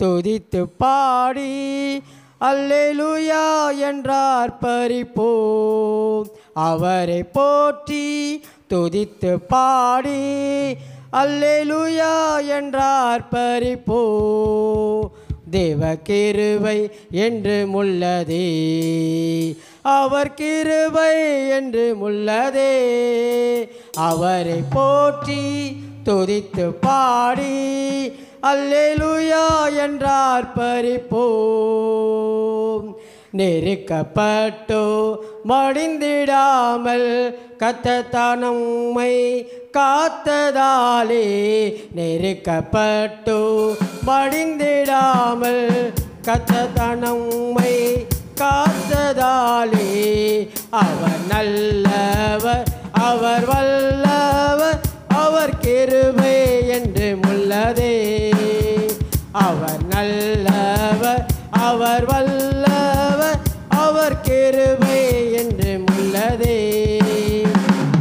துதித்து பாடி அல்லேலூயா என்றார் பரிப்போம். அவரை போற்றி துதித்து பாடி அல்லேலூயா என்றார் பரிப்போம். தேவ கிருபை என்று முள்ளதே, அவர் கிருபை என்று முள்ளதே. அவரை போற்றி துதித்து பாடி அல்லேலூயா என்றார் பரிப்போம். நெருக்கப்பட்டோ மடிந்திடாமல் கர்த்தர் நம்மை காத்ததாலே, நெருக்கப்பட்டோ மடிந்திடாமல் கர்த்தர் நம்மை காத்ததாலே. அவர் நல்லவர், அவர் வல்லவர், அவர் கிருபை என்று முள்ளதே. அவர் நல்லவர், அவர் வல்லவர், அவர் கிருபை என்று முள்ளதே.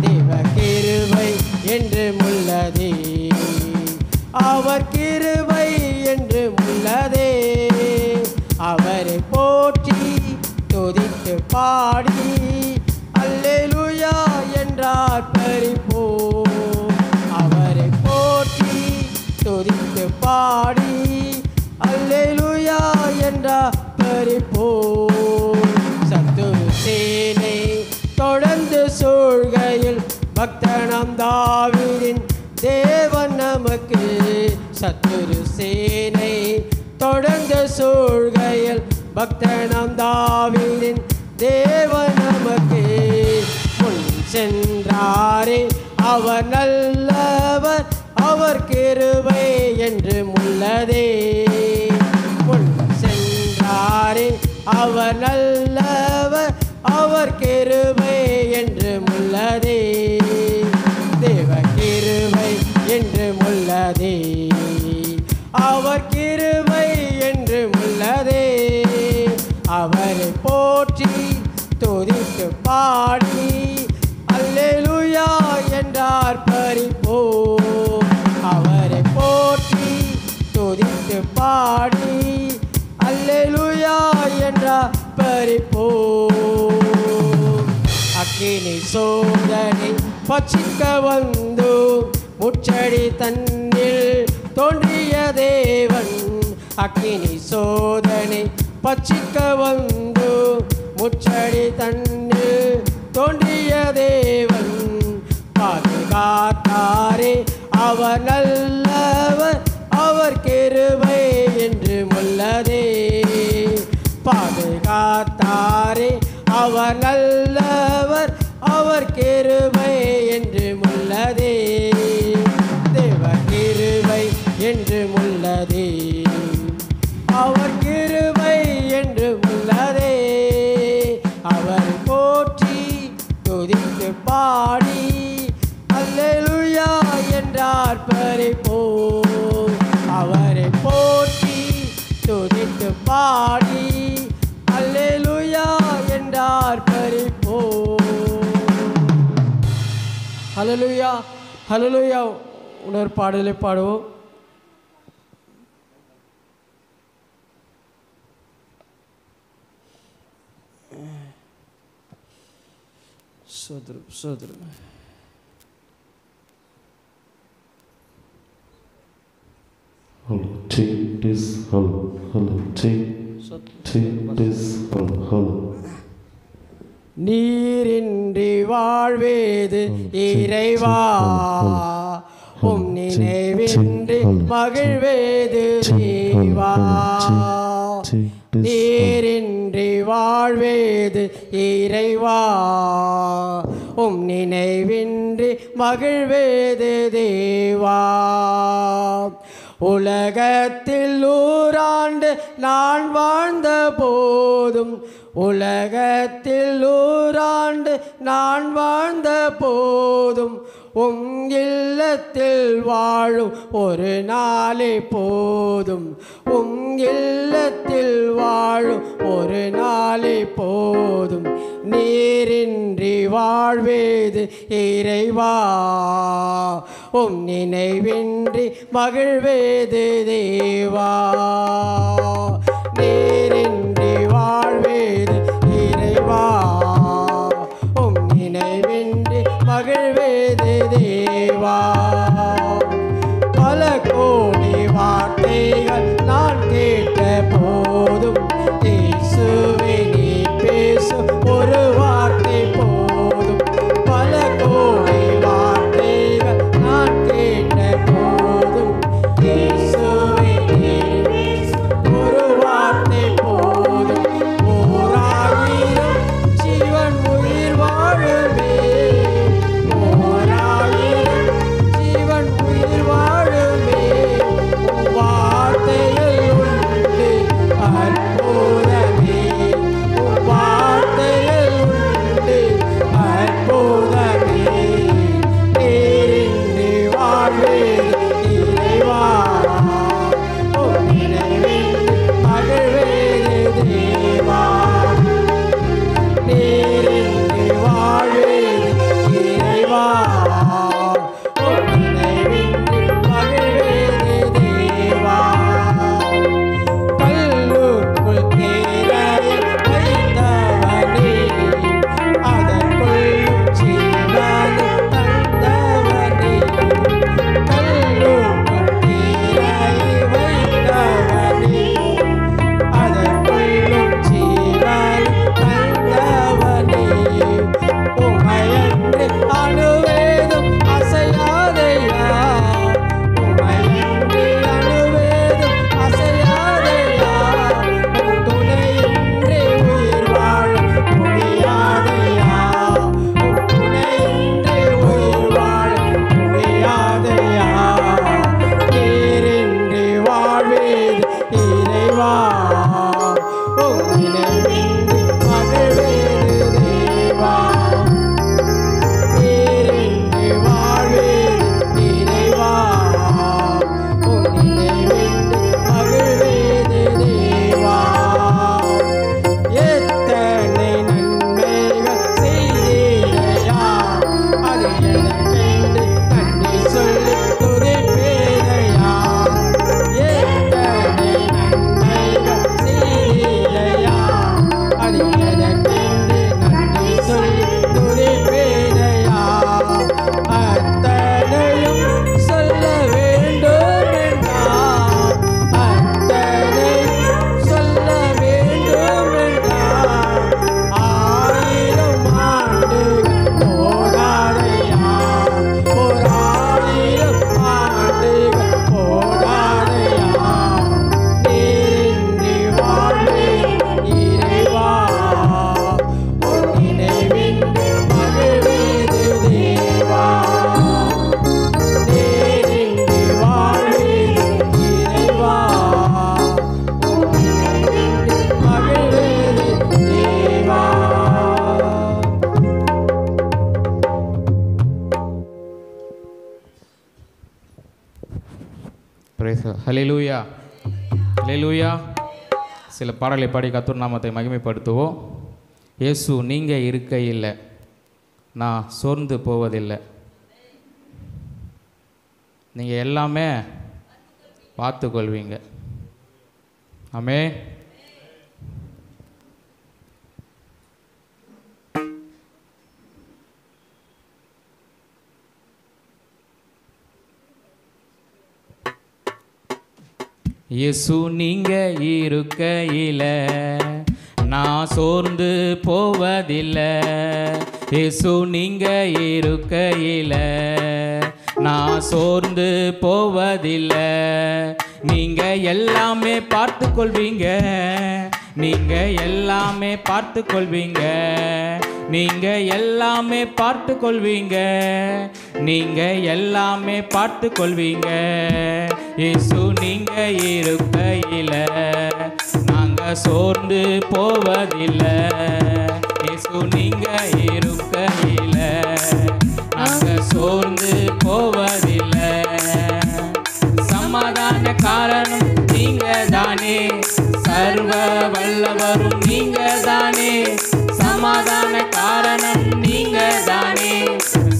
தேவ கிருபை என்று முள்ளதே, அவர் கிருபை என்று முள்ளதே. அவரை போற்றி துதித்து பாடி அல்லேலூயா என்றார் பரிப்போம். அவரை போற்றி துதித்து பாடி அல்லேலூயா என்றார் பரிப்போம். சத்துரு சேனை தொடர்ந்து சூழ்கையில் பக்தனாம் தாவீதின் தேவன் நமக்கு. சத்துரு சேனை தொடர்ந்து சூழ்கையில் பக்தனாம் தாவீதின் தேவன் நமக்கு. முன் சென்றாரே அவர் நல்லவர், அவர் கிருபை என்று முள்ளதே. முன் சென்றாரே அவர் நல்லவர், அவர் கிருபை என்று முள்ளதே. தேவ கிருபை என்று முள்ளதே, அவர் கிருபை என்று முள்ளதே. அவரை போற்றி துதித்து பாடி அல்லேலூயா என்றார் பரிப்போம். அவரை போற்றி துதித்து பாடி அல்லேலூயா என்றார் பரிப்போம். அக்கினி சோதனை பட்சிக்க வந்து முச்சடி தன்னில் தோன்றிய தேவன். அக்கினி சோதனை பட்சிக்க வந்து முச்சடி தன்னில் தோன்றிய தேவன். பாதுகாத்தாரே அவர் நல்லவர், அவர் கிருபை என்று முள்ளதே. பாதுகாத்தாரே அவர் நல்லவர், அவர் கிருபை என்று முள்ளதே. தேவ கிருபை என்று முள்ளதே, அவர் கிருபை என்று முள்ளதே. அவர் போற்றி துதித்து பாடி அல்லேலூயா என்றார் பரிப்போம். அவரை போற்றி துதித்து பாடி அல்லேலூயா என்றார் பரிப்போம். ஹல்லேலூயா, ஹல்லேலூயா. உணர் பாடலை பாடுவோம். சோதரம் சோதரம் take this hello take this hello. நீரின்றி வாழ்வேது இறைவா, உம் நினைவின்றி மகிழ்வேது தேவா. நீரின்றி வாழ்வேது இறைவா, உம் நினைவின்றி மகிழ்வேது தேவா. உலகத்தில் 100 ஆண்டு நான் வாழ்ந்த போதும், உலகத்தில் 100 ஆண்டு நான் வாழ்ந்த போதும், உம் இல்லத்தில் வாழும் ஒரு நாளே போதும், உம் இல்லத்தில் வாழும் ஒரு நாளே போதும். நீரின்றி வாழ்வேது இறைவா, உம் நினைவின்றி மகிழ்வேது தேவா. தேவா உம் நினைவின்றி மகிழ்வேது தேவா நீரின்றி வாழ்வேது நிறைவா உம் நினைவின்றி மகிழ்வேது தேவா எத்தனை நன்மைகள் செய்தீரையா அது எனக்கென்று நன்றி சொல்லி துதிப்பேனையா எத்தனை நன்மைகள் செய்தீரையா அது எனக்கென்று நன்றி சொல்லி துதிப்பேனையா அத்தனையும் சொல்ல வேண்டும் என்றார் அத்தனையும் சொல்ல வேண்டும் என்றார் 1000 ஆண்டுகள் போதாதையா 1000 ஆண்டுகள் போதாதையா நீரின்றி வாழ்வே இறைவா உன் நினைவின்றி மகிழ்வேது தேவா நீரின்றி வாழ்வே இறைவா உன் நினைவின்றி மகிழ்வேது தேவா. ஹல்லேலூயா ஹல்லேலூயா. சில பாடலை பாடி கர்த்தர் நாமத்தை மகிமைப்படுத்துவோம். இயேசு நீங்கள் இருக்கையில் நான் சோர்ந்து போவதில்லை. நீங்கள் எல்லாமே பார்த்துக்கொள்வீங்க. ஆமென். இயேசு நீங்க இருக்கையில நான் சோர்ந்து போவதில்லை. இயேசு நீங்க இருக்கையில நான் சோர்ந்து போவதில்லை. நீங்க எல்லாமே பார்த்து கொள்வீங்க. நீங்க எல்லாமே பார்த்து கொள்வீங்க. நீங்க எல்லாமே பார்த்து கொள்வீங்க. நீங்க எல்லாமே பார்த்து கொள்வீங்க. இயேசு நீங்க இருக்கையில நாங்க சோர்ந்து போவதில்லை. இயேசு நீங்க இருக்கையில நாங்க சோர்ந்து போவதில்லை. சமாதான காரணம் நீங்க தானே, சர்வ வல்லவரும் நீங்க தானே. சமாதான காரணம் நீங்க தானே,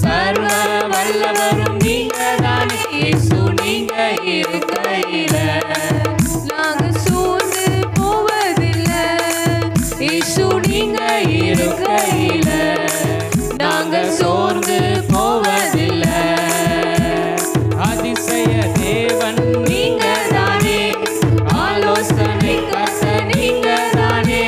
சர்வ வல்லவரும் நீங்க தானே. இயேசு நீங்க இருக்கையில நாங்க சோர்ந்து போவதில்லை. இயேசு நீங்க இருக்கையில நாங்க சோர்ந்து போவதில்லை. அதிசய தேவன் நீங்க தானே, ஆலோசனை கர்த்தர் நீங்க தானே.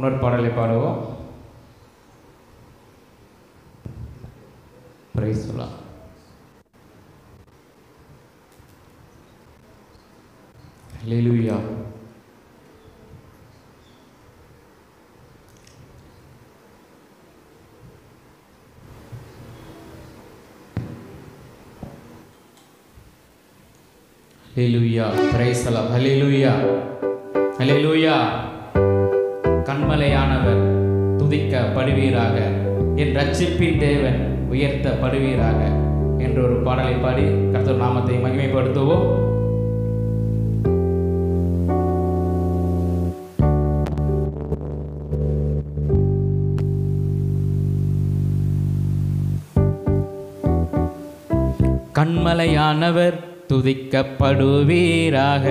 இன்னொரு பாடலை பாடுவோம். Praise the lord. Hallelujah. Hallelujah. Praise the lord. Hallelujah. Hallelujah. கண்மலையானவர் துதிக்கப்படுவீராக, என் ரட்சிப்பின் தேவன் உயர்த்தப்படுவீராக என்ற ஒரு பாடலை பாடி கர்த்தர் நாமத்தை மகிமைப்படுத்துவோம். கண்மலையானவர் துதிக்கப்படுவீராக,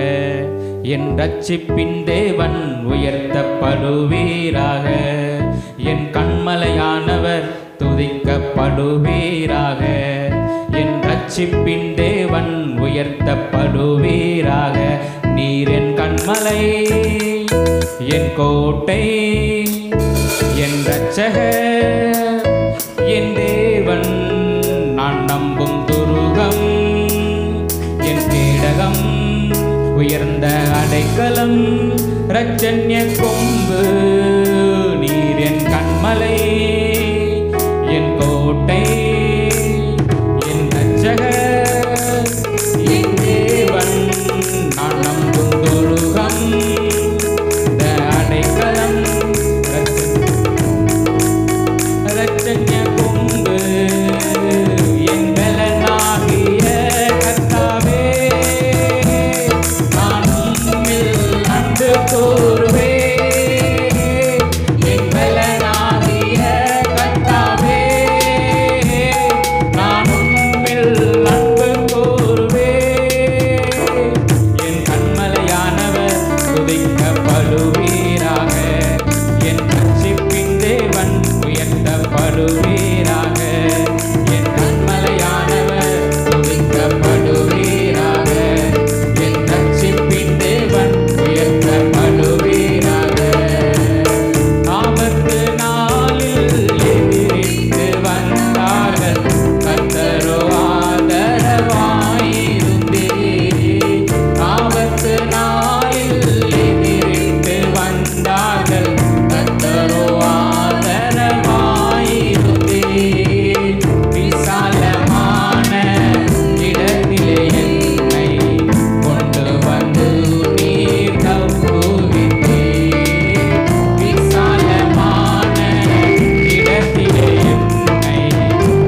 என் ரட்சிப்பின் தேவன் உயர்த்தப்படுவீராக. என் கண்மலையானவர் துதிக்கப்படுவீராக, என் ரட்சிப்பின் தேவன் உயர்த்தப்படுவீராக. நீர் என் கண்மலை, என் கோட்டை, என் இரட்சகர், என் தேவன், நான் நம்பும் துருகம், என் கேடகம், உயர்ந்த அடைக்கலம், இரட்சண்ய கொம்பு. நீர் என் கண்மலை, என் கோட்டை, என் இரட்சகர், என் தேவன், நான் நம்பும் துருகம், இந்த அடைக்கலம், இரட்சண்ய கொம்பு. என் பலனாகிய கர்த்தாவே, நான் உம்மில் அன்பு கூறுவேன். என் பலனாகிய கர்த்தாவே, நான் உம்மில் அன்பு கூறுவேன். என் கண்மலையானவர் துதிக்கப்படுவீராக, என் ரட்சிப்பின் தேவன் உயர்த்தப்படுவீராக. என் கண்மலையானவர் துதிக்கப்படுவீராக, என் ரட்சிப்பின் தேவன் உயர்த்தப்படுவீராக. ஆபத்து நாளில் எதிரிட்டு வந்தார்கள், கர்த்தரோ ஆதரவாயிருந்தீர். ஆபத்து நாளில் எதிரிட்டு வந்தார்கள், கர்த்தரோ ஆதரவாயிருந்தீர். விசாலமான இடத்திலே என்னை கொண்டு வந்து நீர் தப்புவித்தீர். விசாலமான இடத்திலே என்னை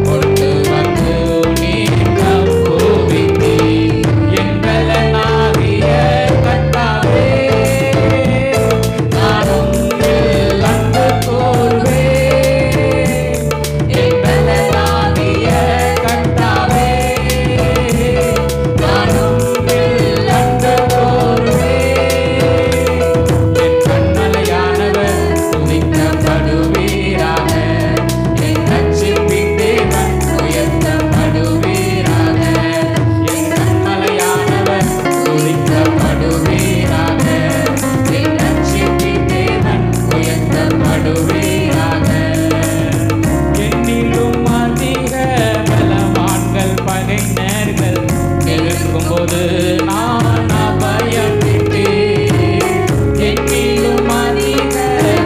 கொண்டு வந்து நீர் தப்புவித்தீர். என் பலனாகிய கர்த்தாவே, நான் உம்மில் அன்பு கூறுவேன். என் பலனாகிய கர்த்தாவே, நான் உம்மில் அன்பு கூறுவேன். என் கண்மலையானவர் துதிக்கப்படுவீராக, என் ரட்சிப்பின் தேவன் உயர்த்தப்படுவீராக. என் கண்மலையானவர் துதிக்கப்படுவீராக, என் ரட்சிப்பின் தேவன் உயர்த்தப்படுவீராக. என்னிலும் அதிக பலவான்கள் பகைஞர்கள் இருக்கும்போது நான் அபயமிட்டேன். என்னிலும் அதிக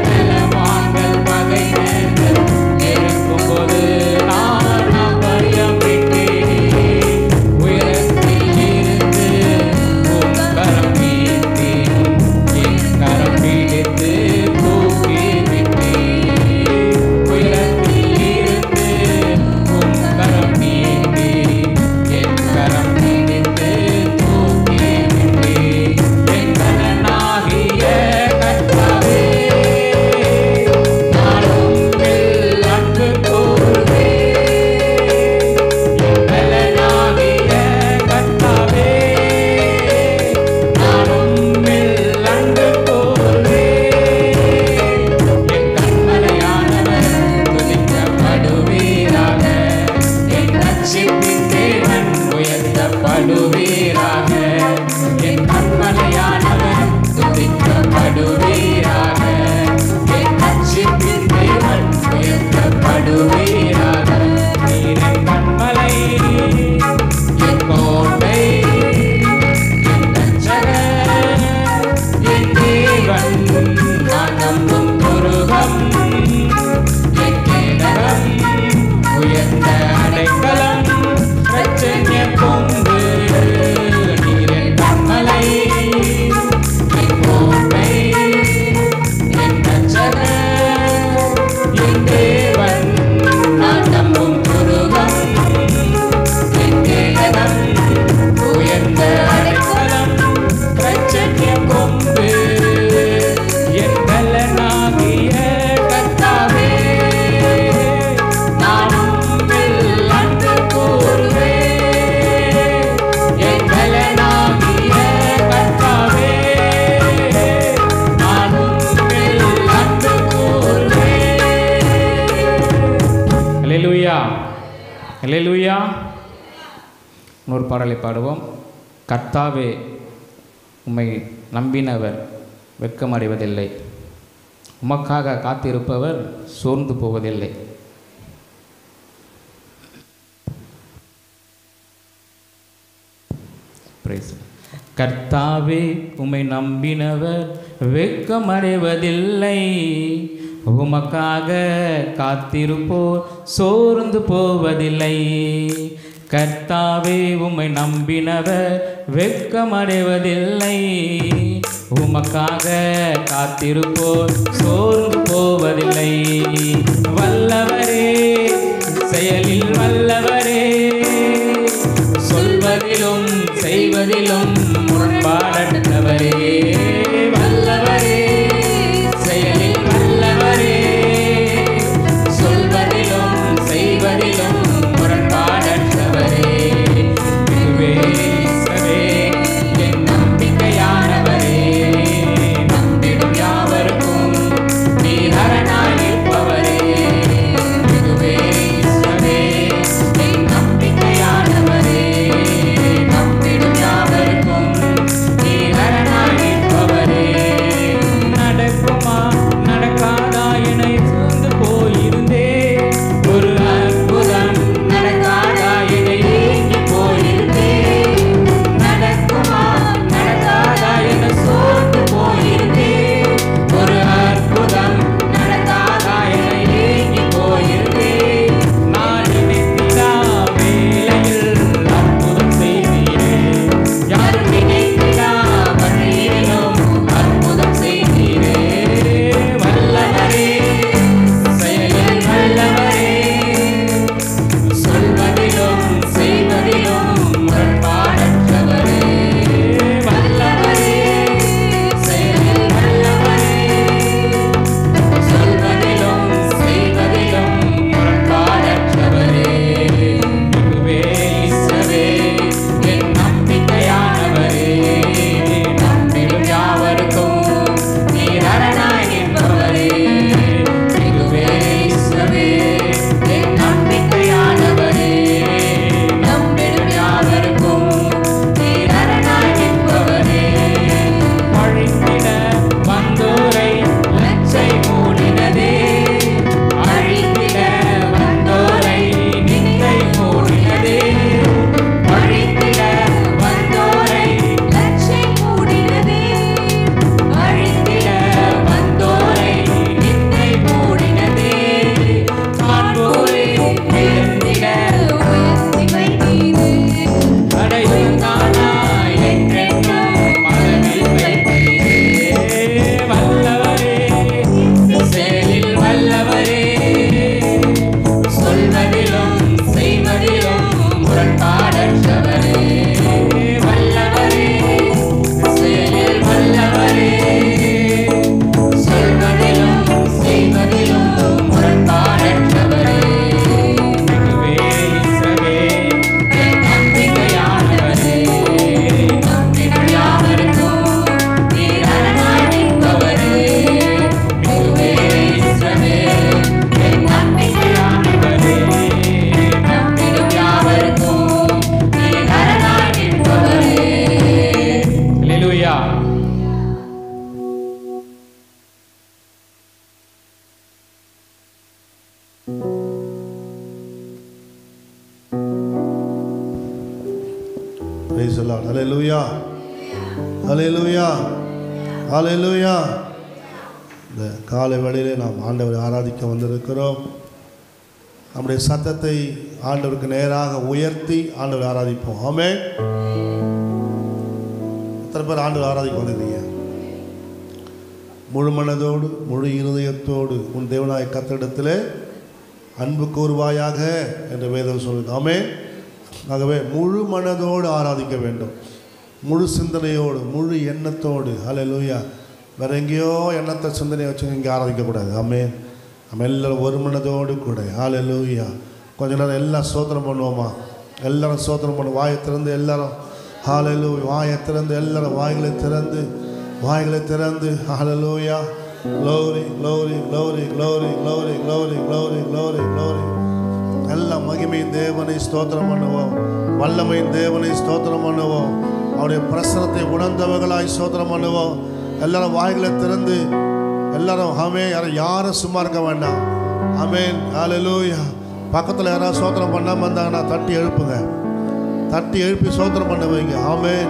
பலவான்கள் பகைஞர்கள் இருக்கும்போது நான் அபயமிட்டேன். உயரத்தில் இருந்து உம் கரம் நீட்டி, என் கரம் பிடித்து தூக்கி விட்டீர். உயரத்தில் இருந்து உம் கரம் நீட்டி, என் கரம் பிடித்து தூக்கி விட்டீர். என் பலனாகிய கர்த்தாவே, நான் உம்மில் அன்பு கூறுவேன். என் பலனாகிய கர்த்தாவே, நான் உம்மில் அன்பு கூறுவேன். என் கண்மலையானவர் துதிக்கப்படுவீராக, என் ரட்சிப்பின் தேவன் உயர்த்தப்படுவீராக. என் கண்மலையானவர் துதிக்கப்படுவீராக, என் இன்னொரு பாடலை பாடுவோம். கர்த்தாவே உம்மை நம்பினவர் வெட்கமடைவதில்லை, உமக்காக காத்திருப்பவர் சோர்ந்து போவதில்லை. கர்த்தாவே உம்மை நம்பினவர் வெட்கமடைவதில்லை, உமக்காக காத்திருப்போர் சோர்ந்து போவதில்லை. கர்த்தாவே உம்மை நம்பினவர் வெட்கமடைவதில்லை, உமக்காக காத்திருப்போர் சோர்ந்து போவதில்லை. வல்லவரே, செயலில் வல்லவரே, சொல்வதிலும் செய்வதிலும் முரண்பாடற்றவரே. வல்லவரே, செயலில் வல்லவரே, சொல்வதிலும் செய்வதிலும் முரண்பாடற்றவரே. விசுவேசரே, என் நம்பிக்கையானவரே, நம்பிடும் யாவருக்கும் நீர் அரணாய் நிற்பவரே. விசுவேசரே, என் நம்பிக்கையானவரே, நம்பிடும் யாவருக்கும் நீர் அரணாய் நிற்பவரே. நடக்குமா நடக்காதா என சூழ்ந்து போயிருந்தே, ஒரு அற்புதம் நடக்காதா என ஏங்கி போயிருந்தே. நடக்குமா நடக்காதா என சோர்ந்து போயிருந்தே, ஒரு அற்புதம் நடக்காதா என ஏங்கி போயிருந்தே. நான் நினைத்திடா வேளையில் அற்புதம் செய்தீரே, யாரும் நினைத்திடா வழியிலும் அற்புதம் செய்தீரே. வல்லவரே, செயலில் வல்லவரே, சொல்வதிலும் செய்வதிலும் முரண்பாடற்றவரே. வல்லவரே, செயலில் வல்லவரே, சொல்வதிலும் செய்வதிலும் முரண்பாடற்றவரே. இயேசுவே, என் நம்பிக்கையானவரே, நம்பிடும் யாவருக்கும் நீர் அரணாய் நிற்பவரே. இயேசுவே, என் நம்பிக்கையானவரே, நம்பிடும் யாவருக்கும் நீர் அரணாய் நிற்பவரே. அழித்திட வந்தோரை லச்சை மூடினதே, அழித்திட வந்தோரை நிந்தை மூடினதே. அழித்திட வந்தோரை லட்சை மூடினதே, அழித்திட வந்தோரை நிந்தை மூடினதே. காண்போரே உயர்ந்திட உயர்த்தி வைத்தீரே. அடையும் தானா என்றென்றும் மனதில் வைத்தீரே. வல்லவரே, செயலில் வல்லவரே, சொல்வதிலும் செய்வதிலும் முரண்பாடற்றவரே. வல்லவரே, செயலில் வல்லவரே, சொல்வதிலும் செய்வதிலும் முரண்பாடற்றவரே. இயேசுவே, என் நம்பிக்கையானவரே, நம்பிடும் யாவருக்கும் நீர் அரணாய் நிற்பவரே. இயேசுவே, என் நம்பிக்கையானவரே, நம்பிடும் யாவருக்கும் நீர் அரணாய் நிற்பவரே. அல்லேலூயா. Praise the Lord. Hallelujah. Hallelujah. Hallelujah. இந்த காலை வேளையிலே நாம் ஆண்டவரை ஆராதிக்க வந்திருக்கிறோம். நம்முடைய சத்தத்தை ஆண்டவருக்கு நேராக உயர்த்தி ஆண்டவரை ஆராதிப்போம். ஆமென். எத்தனை பேர் ஆண்டவரை ஆராதிக்க வந்திருக்கீங்க? முழு மனதோடு முழு இருதயத்தோடு உன் தேவனாய கர்த்தரிடத்திலே அன்பு கூறுவாயாக என்று வேதம் சொல்லுது. ஆமென். ஆகவே முழு மனதோடு ஆராதிக்க வேண்டும், முழு சிந்தனையோடு முழு எண்ணத்தோடு. ஹல்லேலூயா. வேற எங்கேயோ எண்ணத்தை சிந்தனையை வச்சு இங்கே ஆராதிக்கக்கூடாது. ஆமென். நம்ம எல்லோரும் ஒரு மனதோடு கூட. ஹல்லேலூயா. கொஞ்ச நேரம் எல்லாம் ஸ்தோத்திரம் பண்ணுவோமா? எல்லாரும் ஸ்தோத்திரம் பண்ணுவோம். வாயை திறந்து எல்லாரும் ஹல்லேலூயா. வாயை திறந்து எல்லாரும் வாய்களை திறந்து ஹல்லேலூயா. glory glory glory glory glory glory glory glory glory. எல்லாம் மகிமையின் தேவனை ஸ்தோத்திரம் பண்ணுவோம். வல்லமையின் தேவனை ஸ்தோத்திரம் பண்ணுவோம். அவருடைய பிரசனத்தை உணர்ந்தவர்களாய் ஸ்தோத்திரம் பண்ணுவோம். எல்லாரும் வாய்களை திறந்து எல்லாரும் ஆமென். யாரும் சும்மா இருக்க வேண்டாம். ஆமென். ஹல்லேலூயா. பக்கத்தில் யாராவது ஸ்தோத்திரம் பண்ணாமல் இருந்தாங்கன்னா தட்டி எழுப்புங்க. தட்டி எழுப்பி ஸ்தோத்திரம் பண்ண வைங்க. ஆமென்.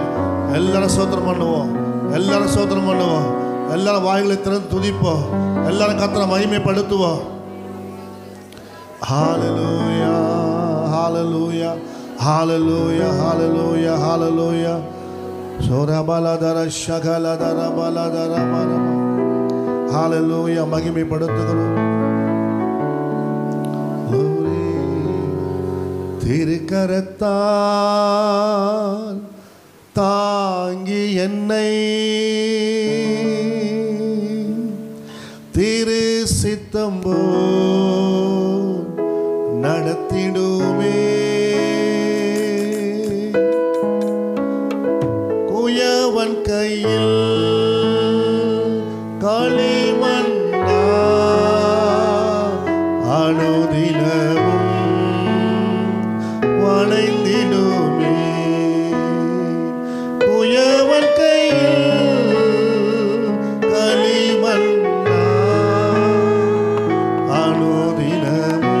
எல்லாரும் ஸ்தோத்திரம் பண்ணுவோம். எல்லாரும் ஸ்தோத்திரம் பண்ணுவோம். எல்லாரும் வாய்களை திறந்து துதிப்போம். எல்லாரும் கர்த்தரை மகிமைப்படுத்துவோம். ஹல்லேலூயா, ஹல்லேலூயா, ஹல்லேலூயா, ஹல்லேலூயா, ஹல்லேலூயா. சோரபலதர ஷகலதர பலதர பரம. ஹல்லேலூயா, மகிமைப்படுத்துகிறோம். திருக்கரத்தால் தாங்கி என்னை திரு சித்தம் போல் நடத்திடுமே. குயவன் கையில் களிமண்ணா அனுதினமும் வளைந்திடுமே. குயவன் கையில் களிமண்ணா அனுதினமும்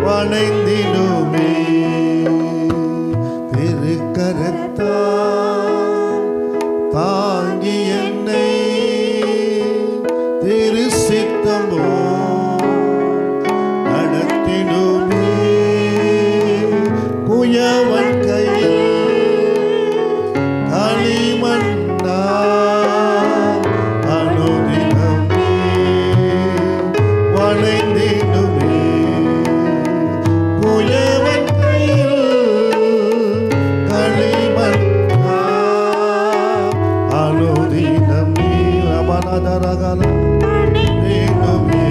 வளைந்திடுமே. திருக்கரத்தால் தாங்கி என்னை திரு சித்தம் போல் நடத்திடுமே. குயவன் கையில் களிமண்ணா அனுதினமே வளைந்திடுமே. குயவன் கையில் களிமண்ணா அனுதினமே ரபலதரகல வேண்டுமே.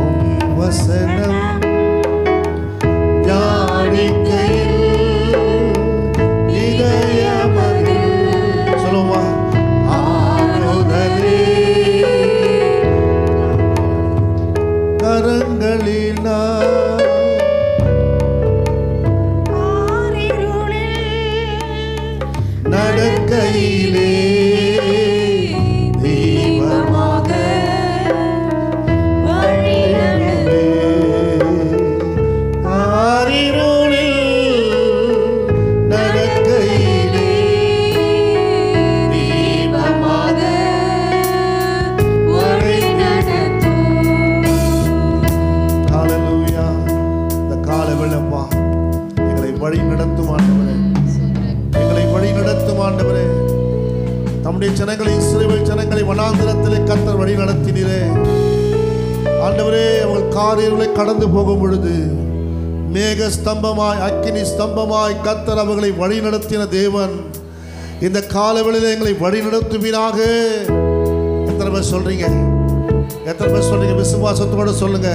உம் வசனம் தியானிக்கையில் இதயமதில் சொல்லுமா ஆறுதலே. கரங்களில் நான் நடக்கையிலே தெய்வமாக ஆரிருளில் நடக்கையிலே தெய்வமாக ஹல்லேலூயா. இந்த கால வெள்ளப்பா எங்களை வழி நடத்தும் ஆண்டவரே, எங்களை வழி நடத்தும் ஆண்டவரே. தம்முடைய ஜனங்களை இஸ்ரவேல் ஜனங்களை வனாந்திரத்திலே கர்த்தர் வழி நடத்தினீரே ஆண்டவரே. அவர்கள் காரிருளை கடந்து போகும் பொழுது மேக ஸ்தம்பமாய் அக்கினி ஸ்தம்பமாய் கர்த்தர் அவர்களை வழி நடத்தின தேவன் இந்த காலவெளியில் எங்களை வழி நடத்துவீராக. எத்தனை பேர் சொல்றீங்க? எத்தனை பேர் சொல்றீங்க? விசுவாசத்தோட சொல்லுங்க.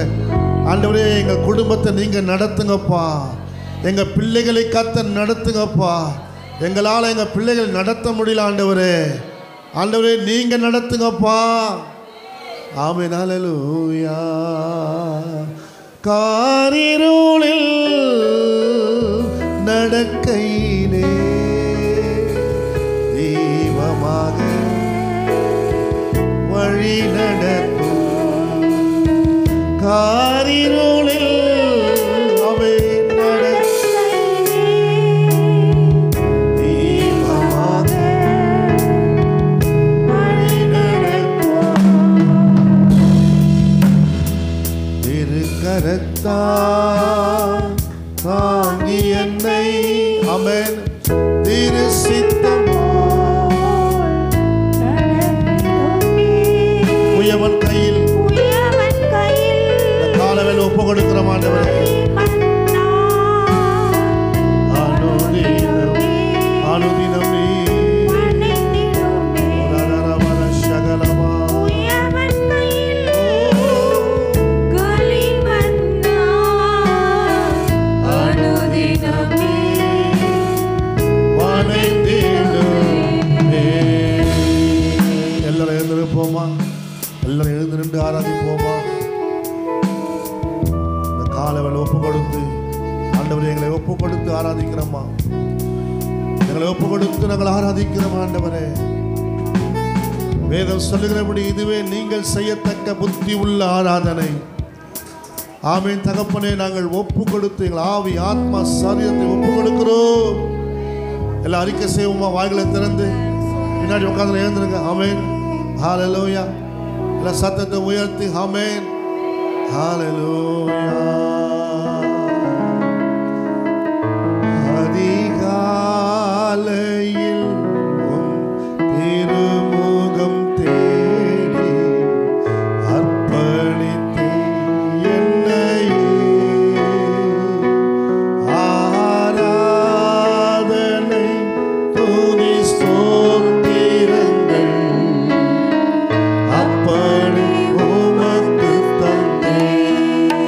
ஆண்டவரே எங்கள் குடும்பத்தை நீங்க நடத்துங்கப்பா. எங்க பிள்ளைகளை கர்த்தர் நடத்துங்கப்பா. எங்களால் எங்கள் பிள்ளைகள் நடத்த முடியல ஆண்டவரே. ஆண்டவரே நீங்க நடத்துங்கப்பா. ஆமென். ஹல்லேலூயா. காரிருளில் நடக்கையிலே தெய்வமாக வழி நடத்தும். காரிருளில் அவை தாங்கி என்னை ஆமென் திரு சித்தம் உயவன் கையில் காலவேளை ஒப்பு கொடுக்கிற ஆண்டவரே. அனுதினம் நீ சகலமா எல்லாரும் எழுந்திருப்போமா? எல்லாரும் எழுந்து நின்று ஆராதிப்போமா? இந்த காலவேளை ஒப்பு கொடுத்து ஆண்டவரே எங்களை ஒப்பு கொடுத்து ஆராதிக்கிறோமா, எங்களை ஒப்பு கொடுத்து நாங்கள் ஆராதிக்கிறோம் ஆண்டவரே. வேதம் சொல்லுகிறபடி இதுவே நீங்கள் செய்யத்தக்க புத்தி உள்ள ஆராதனை. ஆமீன் தகப்பனே, நாங்கள் ஒப்பு கொடுத்து எங்கள் ஆவி ஆத்மா சரீரத்தை ஒப்பு கொடுக்கிறோம். எல்லாம் அறிக்கை செய்வோமா, வாய்களை திறந்து பின்னாடி உட்கார்ந்து எழுந்துருங்க. ஆமேன், ஹல்லேலூயா. எல்லாம் சத்தத்தை உயர்த்தி ஆமேன், ஹல்லேலூயா. அதிகாலையில் உம் திருமுகம் தேடி அர்ப்பணித்தேன் என்னையே. ஆராதனை துதி ஸ்தோத்திரங்கள் அப்படி உமக்கு தந்தேன்.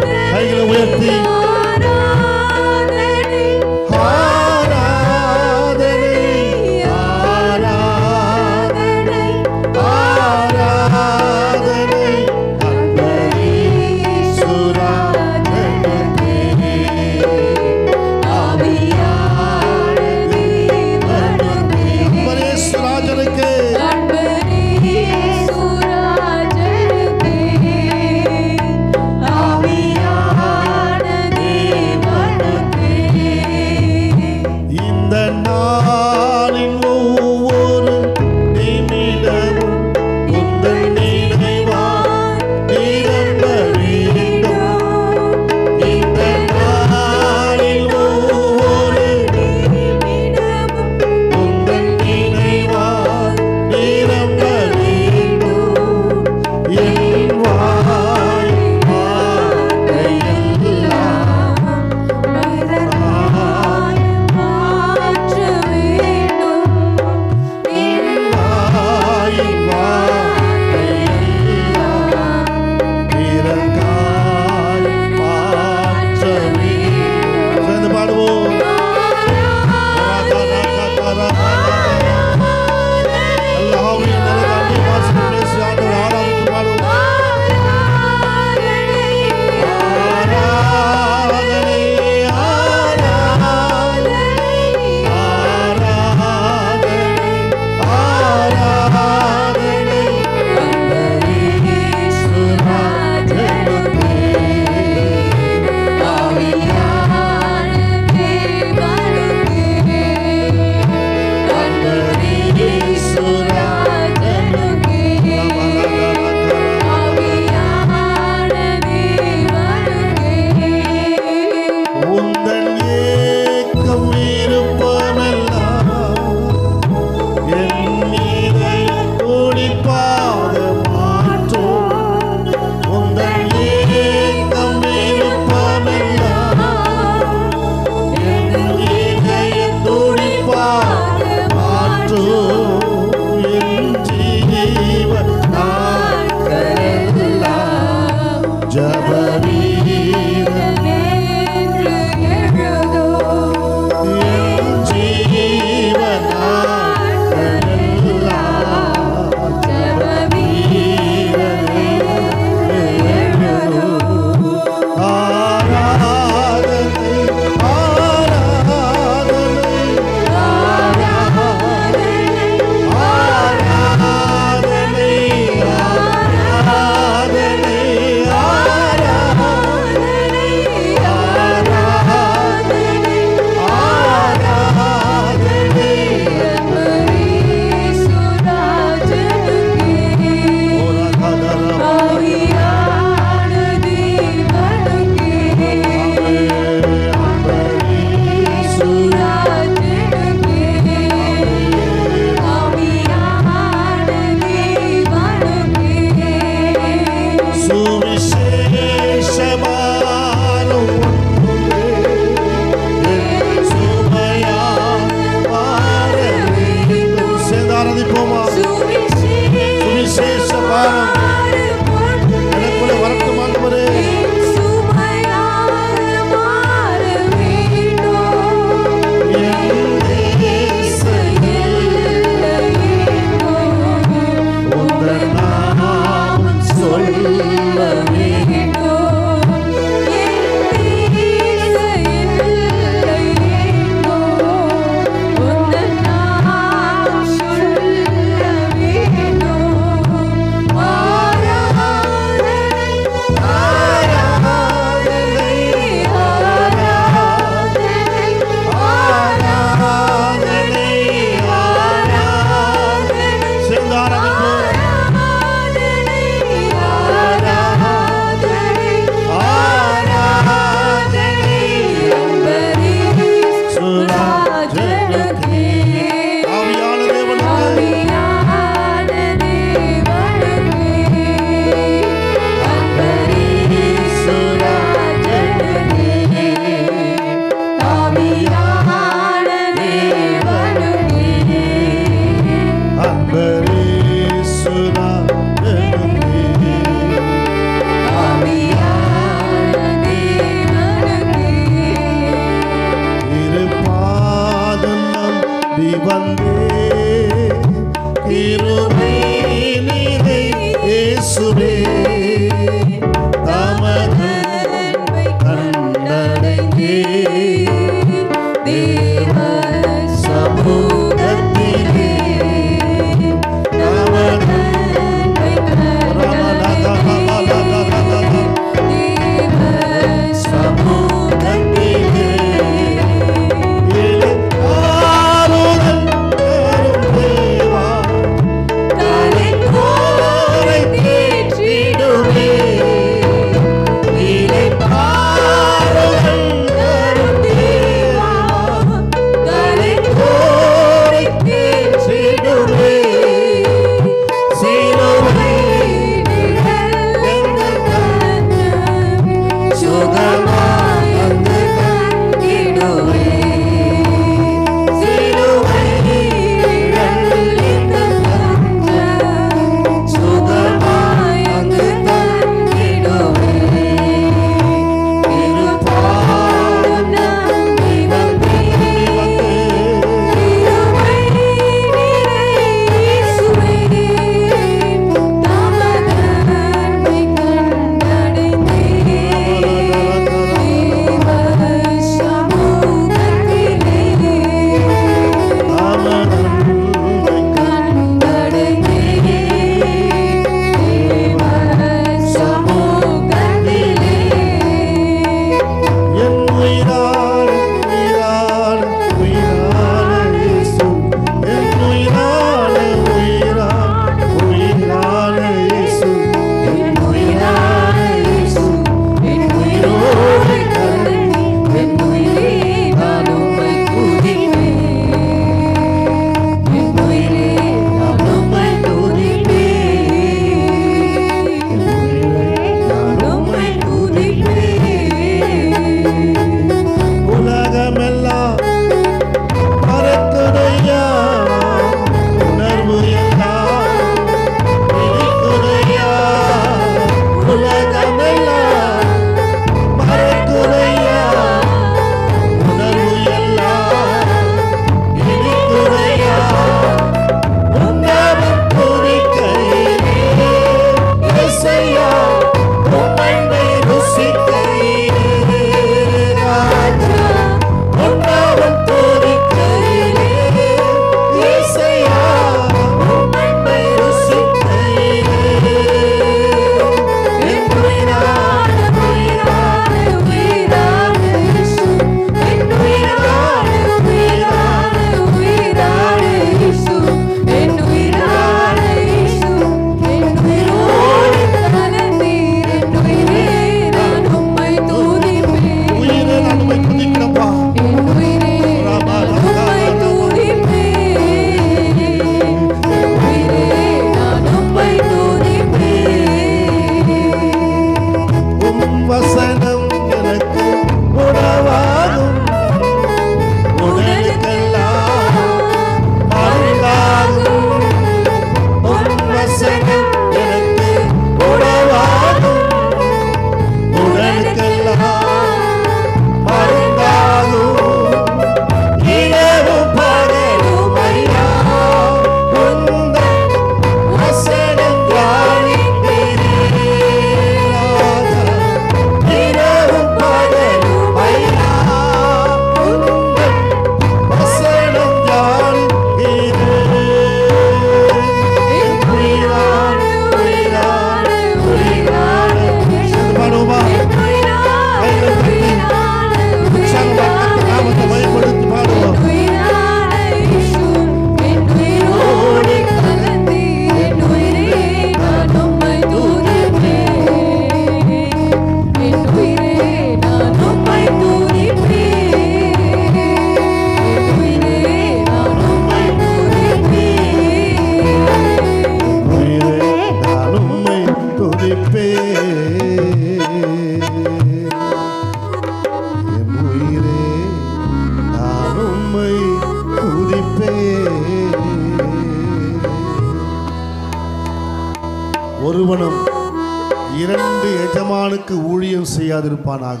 அவனுக்கு ஊழியம் செய்யாதிருப்பானாக.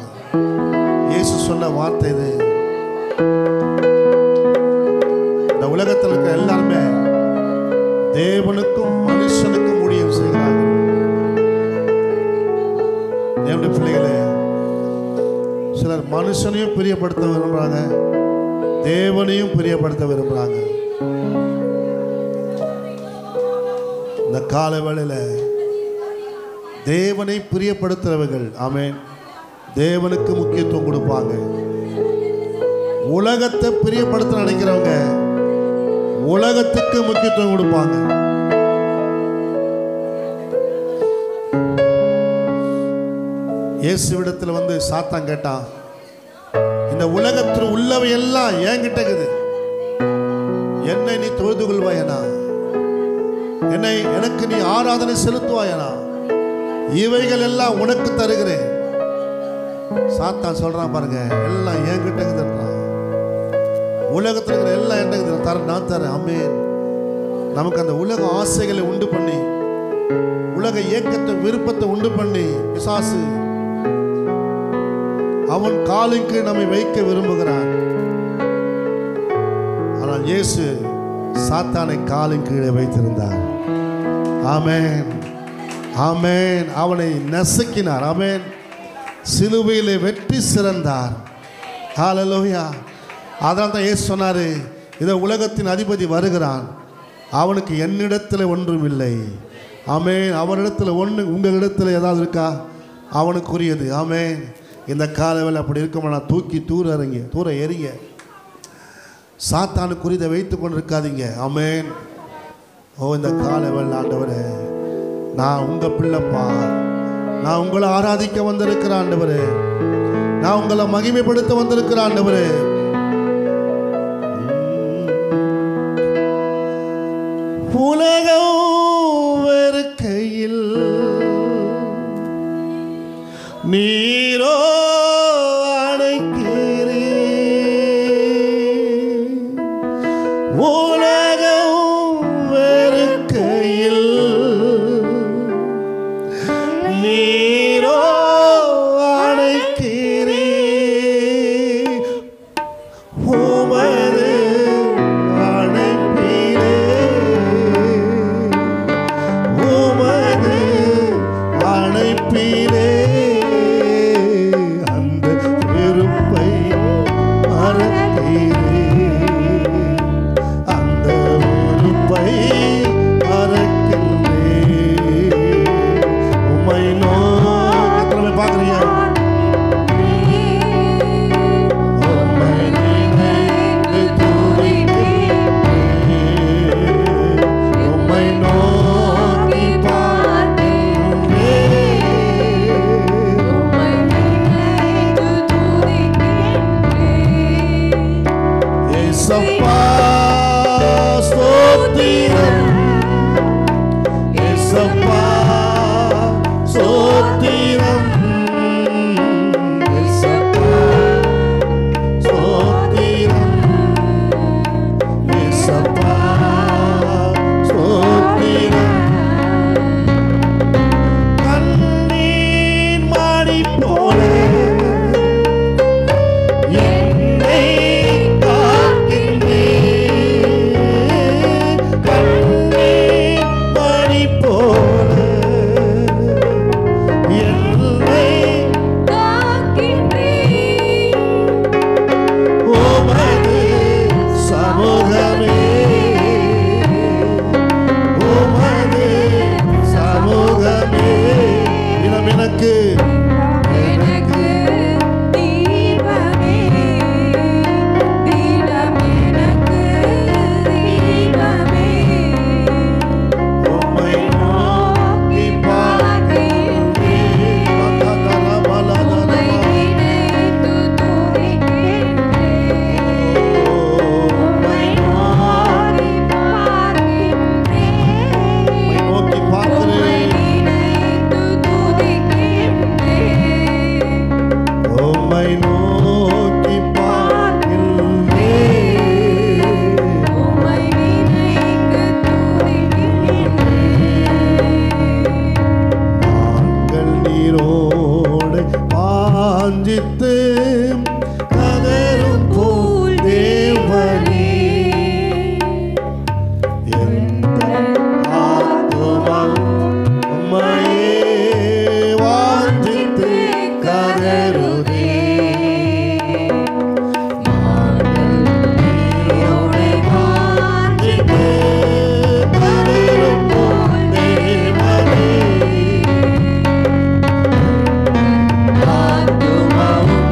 இயேசு சொன்ன வார்த்தை இது. இந்த உலகத்தில் இருக்கிற எல்லாருமே தேவனுக்கும் மனுஷனுக்கும் ஊழியம் செய்கிறாங்க. தேவனுடைய பிள்ளைகளே, சிலர் மனுஷனையும் பிரியப்படுத்த விரும்புறாங்க, தேவனையும் பிரியப்படுத்த விரும்புறாங்க. இந்த கால வேளையில தேவனை பிரியப்படுத்துறவர்கள் ஆமென் தேவனுக்கு முக்கியத்துவம் கொடுப்பாங்க. உலகத்தை பிரியப்படுத்த நினைக்கிறவங்க உலகத்துக்கு முக்கியத்துவம் கொடுப்பாங்க. இயேசுவிடத்தில் வந்து சாத்தான் கேட்டான், இந்த உலகத்தில் உள்ளவை எல்லாம் என்கிட்ட இருக்குது, என்னை நீ தொழுது கொள்வாயனா, எனக்கு நீ ஆராதனை செலுத்துவாயனா, இவைகள் எல்லாம் உனக்கு தருகிறேன். சாத்தான் சொல்றான் பாருங்க, எல்லாம் என்கிட்ட இருக்குதுன்றான். உலகத்தில் இருக்கிற எல்லாம் என்ன தர நான் தரேன். ஆமென். நமக்கு அந்த உலக ஆசைகளை உண்டு பண்ணி, உலக ஏக்கத்தை விருப்பத்தை உண்டு பண்ணி பிசாசு அவன் காலுக்கு நம்மை வைக்க விரும்புகிறான். ஆனால் இயேசு சாத்தானை காலின் கீழே வைத்திருந்தார். ஆமென் ஆமென். அவனை நசுக்கினார். ஆமென். சிலுவையிலே வெற்றி சிறந்தார். ஹல்லேலூயா. அதனால தான் இயேசு சொன்னாரு, இதை உலகத்தின் அதிபதி வருகிறான், அவனுக்கு என்னிடத்தில் ஒன்றும் இல்லை. ஆமென். அவனிடத்தில் ஒன்று, உங்களிடத்தில் ஏதாவது இருக்கா? அவனுக்குரியது. ஆமென். இந்த காலவேளை அப்படி இருக்குமா, தூக்கி தூர எறிங்க. சாத்தானுக்குரியதை வைத்து கொண்டு இருக்காதீங்க. ஆமென். ஓ, இந்த காலவேளை ஆண்டவரே, நான் உங்க பிள்ளைப்பா, நான் உங்களை ஆராதிக்க வந்திருக்கிறேன் ஆண்டவரே, நான் உங்களை மகிமைப்படுத்த வந்திருக்கிறேன் ஆண்டவரே. உலகம் வெறுக்கையில் நீரோ அணைக்கிறீர். உலகம் வெறுக்கையில் நீரோ அணைக்கிறீர். உமது அணைப்பிலே, உமது அணைப்பிலே வாஞ்சித்து கதரும் போல் தேவனே எந்த ஆத்துமம் உம்மையே வாஞ்சித்து கதருதே ஆத்துமாவும்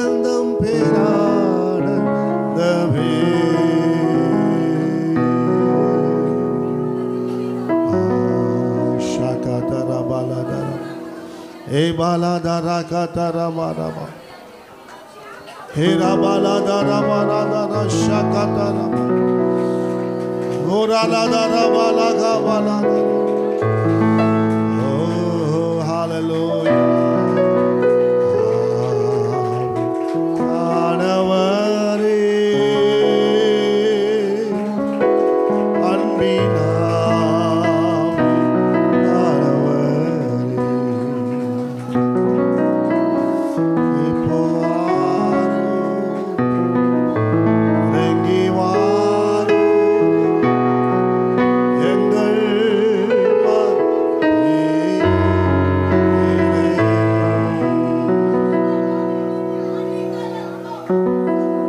ஆனந்தம் பேரானந்தமே ஷாகாதரா பாலாதரா ஏ பாலாதரா காதரா மாரபா ஹே ராபாலாதரா மாராதரா ஷாகாதரா ஓராலாதரா பாலாகா பாலாதரா. Oh, hallelujah. ஆனவரே அன்பினாமே ஆனவரே இப்போ வாரும் இறங்கி வாரும் எங்கள்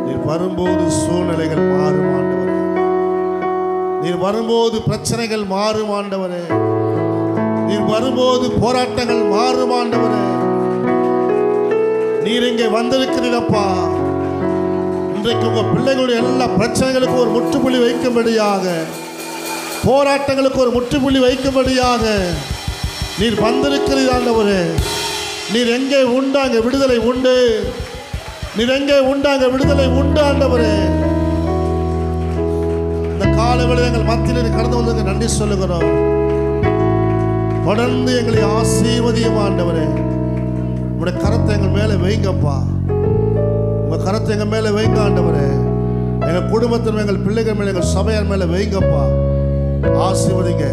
நீர் வரும்போது சூழ்நிலைகள் மாறும் ஆண்டவரே. நீர் வரும்போது பிரச்சனைகள் மாறும் ஆண்டவரே. நீர் வரும்போது போராட்டங்கள் மாறும் ஆண்டவரே. நீர் இங்கே வந்திருக்கிறீரப்பா. இன்றைக்கு உங்க பிள்ளைகளுடைய எல்லா பிரச்சனைகளுக்கும் ஒரு முற்றுப்புள்ளி வைக்கும்படியாக, போராட்டங்களுக்கு ஒரு முற்றுப்புள்ளி வைக்கும்படியாக நீர் வந்திருக்கிறீர் ஆண்டவரே. நீர் எங்கே உண்டு அங்கே விடுதலை உண்டு. நீர் எங்கே உண்டு அங்கே விடுதலை உண்டு ஆண்டவரே. இந்த காலவேளை எங்கள் மத்தியில் கடந்து வந்ததுக்கு நன்றி சொல்லுகிறோம். தொடர்ந்து எங்களை ஆசீர்வதியும் ஆண்டவரே. உங்களுடைய கரத்தை எங்கள் மேலே வைங்கப்பா. உங்கள் கரத்தை எங்கள் மேலே வைங்க ஆண்டவரே. எங்கள் குடும்பத்தில் எங்கள் பிள்ளைகள் மேலே எங்கள் சபையார் மேலே வைங்கப்பா. ஆசீர்வதிங்க.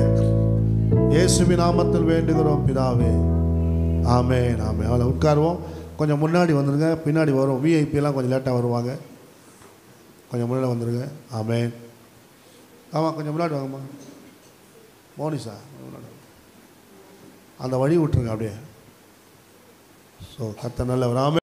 இயேசுவின் நாமத்தில் வேண்டுகிறோம் பிதாவே. ஆமென் ஆமென். அவளை உட்காருவோம். கொஞ்சம் முன்னாடி வந்துடுங்க. பின்னாடி வரும் விஐபியெல்லாம் கொஞ்சம் லேட்டாக வருவாங்க. கொஞ்சம் முன்னாடி வந்துடுங்க. ஆமென். ஆமாம், கொஞ்சம் முன்னாடி வாங்கம்மா. மோனிஷா அந்த வழி விட்டுருங்க அப்படியே. ஸோ கர்த்தர் நல்லவர். ஆமென்.